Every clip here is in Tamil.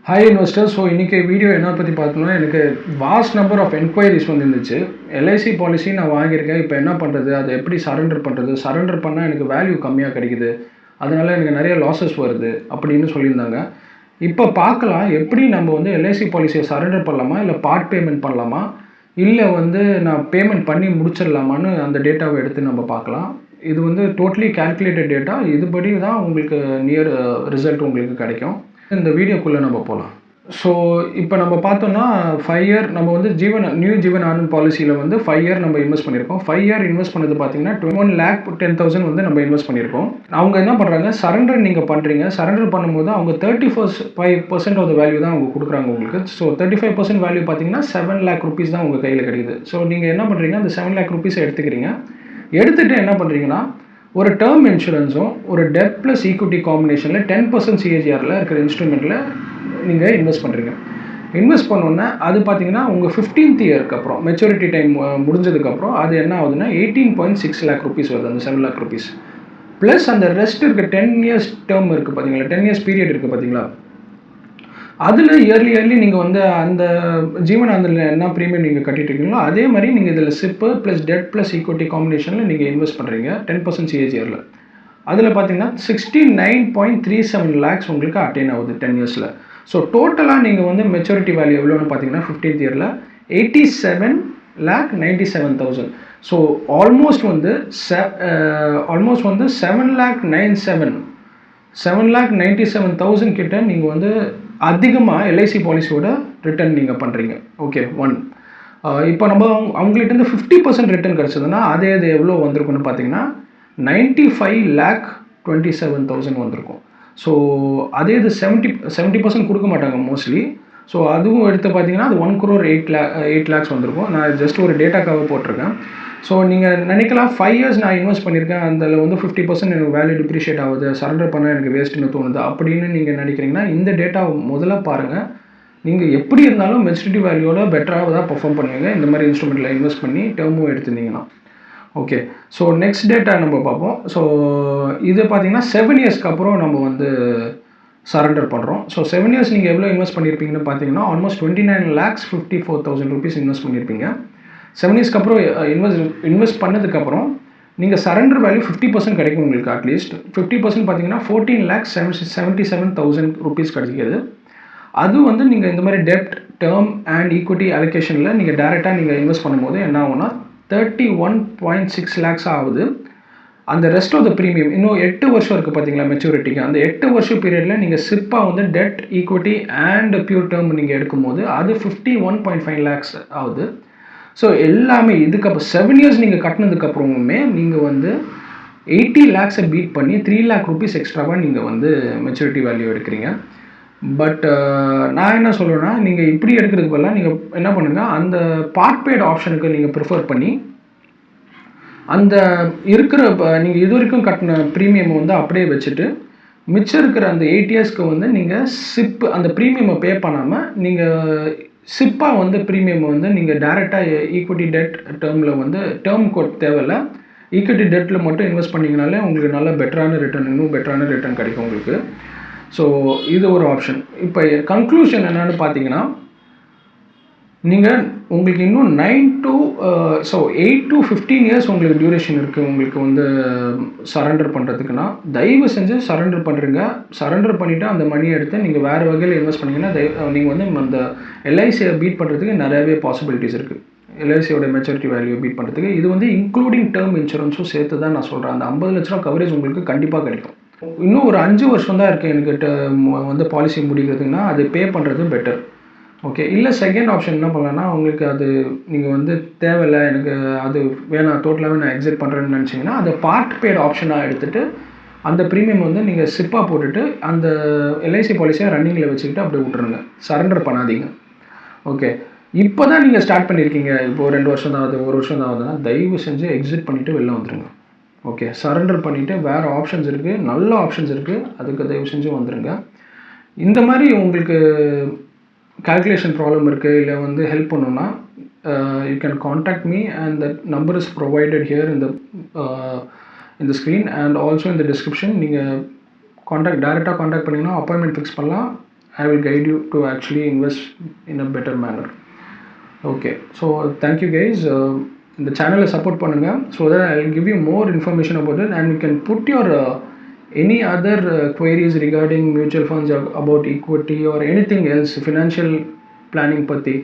Hi investor. ஸோ இன்றைக்கி வீடியோ என்ன பற்றி பார்த்தோம்னா, எனக்கு வாஸ்ட் நம்பர் ஆஃப் என்கொயரிஸ் வந்துருந்துச்சு. எல்ஐசி பாலிசி நான் வாங்கியிருக்கேன், இப்போ என்ன பண்ணுறது, அதை எப்படி சரண்டர் பண்ணுறது, சரண்டர் பண்ணால் எனக்கு வேல்யூ கம்மியாக கிடைக்குது, அதனால் எனக்கு நிறைய லாஸஸ் வருது அப்படின்னு சொல்லியிருந்தாங்க. இப்போ பார்க்கலாம் எப்படி நம்ம வந்து எல்ஐசி பாலிசியை சரண்டர் பண்ணலாமா, இல்லை பார்ட் பேமெண்ட் பண்ணலாமா, இல்லை வந்து நான் பேமெண்ட் பண்ணி முடிச்சிடலாமான்னு அந்த டேட்டாவை எடுத்து நம்ம பார்க்கலாம். இது வந்து டோட்டலி கேல்குலேட்டட் டேட்டா. இதுபடி தான் உங்களுக்கு நியர் ரிசல்ட் உங்களுக்கு கிடைக்கும். இந்த வீடியோக்குள்ளே நம்ம போகலாம். ஸோ இப்போ நம்ம பார்த்தோம்னா 5 இயர் நம்ம வந்து நியூ ஜீவன் ஆனந்த் பாலிசியில் வந்து 5 இயர் நம்ம இன்வெஸ்ட் பண்ணியிருக்கோம். 5 இயர் இன்வெஸ்ட் பண்ணது பார்த்தீங்கன்னா 21,10,000 வந்து நம்ம இன்வெஸ்ட் பண்ணியிருக்கோம். அவங்க என்ன பண்ணுறாங்க, சரண்டர் நீங்கள் பண்ணுறீங்க. சரண்டர் பண்ணும்போது அவங்க 35% ஆஃப் த வேல்யூ தான் அவங்க கொடுக்குறாங்க உங்களுக்கு. ஸோ 35% வேல்யூ பார்த்தீங்கன்னா 7 lakh rupees தான் உங்கள் கையில் கிடைக்குது. ஸோ நீங்கள் என்ன பண்ணுறீங்க, அந்த 7 lakh rupees எடுத்துக்கிறீங்க. எடுத்துகிட்டு என்ன பண்ணுறீங்கன்னா, ஒரு டேர்ம் இன்சூரன்ஸும் ஒரு டெட் ப்ளஸ் ஈக்விட்டி காம்பினேஷனில் 10% சிஏஜிஆரில் இருக்கிற இன்ஸ்ட்ருமெண்ட்டில் நீங்கள் இன்வெஸ்ட் பண்ணுறீங்க. இன்வெஸ்ட் பண்ணோன்னே அது பார்த்தீங்கன்னா உங்கள் 15th இயருக்கு அப்புறம் மெச்சூரிட்டி டைம் முடிஞ்சதுக்கப்புறம் அது என்ன ஆகுதுன்னா 18.6 lakh rupees வருது, அந்த 7 lakh rupees. ப்ளஸ் அந்த ரெஸ்ட் இருக்க 10 years டேர்ம் இருக்குது பார்த்தீங்களா, 10 years பீரியட் இருக்குது பார்த்தீங்களா, அதில் இயர்லி நீங்கள் வந்து அந்த ஜீவனாந்தில் என்ன ப்ரீமியம் நீங்கள் கட்டிட்டு இருக்கீங்களோ அதே மாதிரி நீங்கள் இதில் SIP plus debt plus equity காம்பினேஷனில் நீங்கள் இன்வெஸ்ட் பண்ணுறீங்க 10% சிஏஜிஆரில். அதில் பார்த்தீங்கன்னா 69.37 lakhs உங்களுக்கு அட்டைன் ஆகுது 10 yearsல. ஸோ டோட்டலாக நீங்கள் வந்து மெச்சூரிட்டி வேல்யூ எவ்வளோன்னு பார்த்தீங்கன்னா 15th இயரில் 87,97,000. ஸோ ஆல்மோஸ்ட் வந்து 7,97,000 கிட்ட நீங்கள் வந்து அதிகமாக எல்ஐசி பாலிசியோட ரிட்டர்ன் நீங்கள் பண்ணுறீங்க. ஓகே, இப்போ நம்ம அவங்கள்ட்ட 50% ரிட்டர்ன் கிடச்சதுன்னா அதே அது எவ்வளோ வந்திருக்குன்னு பார்த்தீங்கன்னா 95,27,000 வந்திருக்கும். ஸோ அதே இது 70% கொடுக்க மாட்டாங்க மோஸ்ட்லி. ஸோ அதுவும் எடுத்து பார்த்தீங்கன்னா அது 1,08 lakhs வந்திருக்கும். நான் ஜஸ்ட் ஒரு டேட்டாக்காக போட்டிருக்கேன். ஸோ நீங்கள் நினைக்கலாம் 5 years நான் இன்வெஸ்ட் பண்ணியிருக்கேன், அதில் வந்து 50% எனக்கு வேல்யூ டிப்ரிஷியேட் ஆகுது, சரண்டர் பண்ண எனக்கு வேஸ்ட்டுன்னு தோணுது அப்படின்னு நீங்கள் நினைக்கிறீங்கன்னா இந்த டேட்டா முதல்ல பாருங்கள். நீங்கள் எப்படி இருந்தாலும் மெச்சூரிட்டி வேல்யூவோட பெட்டராக தான் பர்ஃபார்ம் பண்ணுவீங்க இந்த மாதிரி இன்ஸ்ட்ருமெண்ட்டில் இன்வெஸ்ட் பண்ணி டேர்மும் எடுத்துருந்தீங்கன்னா. ஓகே, ஸோ நெக்ஸ்ட் டேட்டா நம்ம பார்ப்போம். ஸோ இது பார்த்தீங்கன்னா 7 yearsக்கு அப்புறம் நம்ம வந்து சரண்டர் பண்ணுறோம். ஸோ 7 years நீங்கள் எவ்வளோ இன்வெஸ்ட் பண்ணியிருப்பீங்கன்னு பார்த்தீங்கன்னா ஆல்மோஸ்ட் 29,54,000 rupees இன்வெஸ்ட் பண்ணியிருப்பீங்க. 7 yearsக்கு அப்புறம் இன்வெஸ்ட் பண்ணதுக்கப்புறம் நீங்கள் சரண்டர் வேல்யூ 50% கிடைக்கும் உங்களுக்கு. அட்லீஸ்ட் 50% பார்த்தீங்கன்னா 14,77,000 rupees கிடைக்கிது. அது வந்து நீங்கள் இந்த மாதிரி டெப்ட் டேர்ம் அண்ட் ஈக்விட்டி அலோகேஷனில் நீங்கள் டேரெக்டாக நீங்கள் இன்வெஸ்ட் பண்ணும்போது என்ன ஆகும்னா 31.6 lakhs ஆகுது. அந்த ரெஸ்ட் ஆஃப் த ப்ரீமியம் இன்னும் 8 வருஷம் இருக்குது பார்த்தீங்களா மெச்சூரிட்டிக்கு. அந்த 8 வருஷம் பீரியடில் நீங்கள் சிப்பாக வந்து dead equity and pure term நீங்கள் எடுக்கும்போது அது 51.5 lakhs ஆகுது. ஸோ எல்லாமே இதுக்கப்புறம் 7 years நீங்கள் கட்டினதுக்கப்புறமுமே நீங்கள் வந்து 80 lakhs பீட் பண்ணி 3 lakh rupees எக்ஸ்ட்ராவாக நீங்கள் வந்து மெச்சூரிட்டி வேல்யூ எடுக்கிறீங்க. பட் நான் என்ன சொல்லுவேன்னா, நீங்கள் இப்படி எடுக்கிறதுக்கு பதிலாக நீங்கள் என்ன பண்ணுங்கள், அந்த பார்ட் பெய்டு ஆப்ஷனுக்கு நீங்கள் ப்ரிஃபர் பண்ணி அந்த இருக்கிற நீங்கள் இது வரைக்கும் கட்டின ப்ரீமியம் வந்து அப்படியே வச்சுட்டு மிச்சம் இருக்கிற அந்த 8 yearsக்கு வந்து நீங்கள் சிப்பு அந்த ப்ரீமியமை பே பண்ணாமல் நீங்கள் சிப்பாக வந்து ப்ரீமியம் வந்து நீங்கள் டேரெக்டாக ஈக்விட்டி டெட் டேர்மில் வந்து டேர்ம் கோட் தேவையில்லை, ஈக்விட்டி டெட்டில் மட்டும் இன்வெஸ்ட் பண்ணிங்கனாலே உங்களுக்கு நல்ல பெட்டரான ரிட்டர்ன், இன்னும் பெட்டரான ரிட்டர்ன் கிடைக்கும் உங்களுக்கு. ஸோ இது ஒரு ஆப்ஷன். இப்போ கன்க்ளூஷன் என்னென்னு பார்த்தீங்கன்னா, நீங்கள் உங்களுக்கு இன்னும் 8 to 15 years உங்களுக்கு டியூரேஷன் இருக்குது உங்களுக்கு வந்து சரண்டர் பண்ணுறதுக்குன்னா தயவு செஞ்சு சரண்டர் பண்ணுறீங்க. சரண்டர் பண்ணிவிட்டு அந்த மணியை எடுத்து நீங்கள் வேறு வகையில் இன்வெஸ்ட் பண்ணிங்கன்னா நீங்கள் வந்து அந்த எல்ஐசியை பீட் பண்ணுறதுக்கு நிறையவே பாசிபிலிட்டிஸ் இருக்குது. எல்ஐசியோட மெச்சூரிட்டி வேல்யூ பீட் பண்ணுறதுக்கு இது வந்து இன்க்ளூடிங் டேர்ம் இன்சூரன்ஸும் சேர்த்து தான் நான் சொல்கிறேன். அந்த 50 லட்ச ரூபா கவரேஜ் உங்களுக்கு கண்டிப்பாக கிடைக்கும். இன்னும் ஒரு 5 வருஷம் தான் இருக்குது எனக்கு வந்து பாலிசி முடிக்கிறதுக்குன்னா அது பே பண்ணுறது பெட்டர். ஓகே, இல்லை செகண்ட் ஆப்ஷன் என்ன பண்ணலான்னா, உங்களுக்கு அது நீங்கள் வந்து தேவையில்லை, எனக்கு அது வேணாம், டோட்டலாகவே நான் எக்ஸிட் பண்ணுறேன்னு நினச்சிங்கன்னா அதை பார்ட் பெய்டு ஆப்ஷனாக எடுத்துகிட்டு அந்த ப்ரீமியம் வந்து நீங்கள் சிப்பாக போட்டுட்டு அந்த எல்ஐசி பாலிசியை ரன்னிங்கில் வச்சுக்கிட்டு அப்படியே விட்டுருங்க, சரண்டர் பண்ணாதீங்க. ஓகே, இப்போ தான் நீங்கள் ஸ்டார்ட் பண்ணியிருக்கீங்க, இப்போது 2 வருஷம் தான் ஆகுது, 1 வருஷம் தான் ஆகுதுன்னா தயவு செஞ்சு எக்ஸிட் பண்ணிவிட்டு வெளில வந்துடுங்க. ஓகே, சரண்டர் பண்ணிவிட்டு வேறு ஆப்ஷன்ஸ் இருக்குது, நல்ல ஆப்ஷன்ஸ் இருக்குது, அதுக்கு தயவு செஞ்சு வந்துடுங்க. இந்த மாதிரி உங்களுக்கு கால்குலேஷன் ப்ராப்ளம் இருக்குது, இல்லை வந்து ஹெல்ப் பண்ணணுன்னா you can contact me and that number is provided here இந்த ஸ்க்ரீன் அண்ட் ஆல்சோ இந்த டிஸ்கிரிப்ஷன். நீங்கள் டேரெக்டாக காண்டாக்ட் பண்ணிங்கன்னா அப்பாயின்மெண்ட் ஃபிக்ஸ் பண்ணலாம். I will guide you to actually invest in a better manner. Okay, so thank you guys. இந்த சேனலை சப்போர்ட் பண்ணுங்கள், so that I will give you more information about it, and you can put your any other queries regarding mutual funds, about equity or anything else, financial planning பற்றி,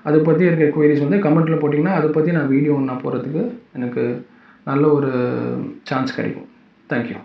அதை பற்றி இருக்கிற queries வந்து கமெண்ட்டில் போட்டிங்கன்னா அதை பற்றி நான் வீடியோ நான் போகிறதுக்கு எனக்கு நல்ல ஒரு சான்ஸ் கிடைக்கும். தேங்க்யூ.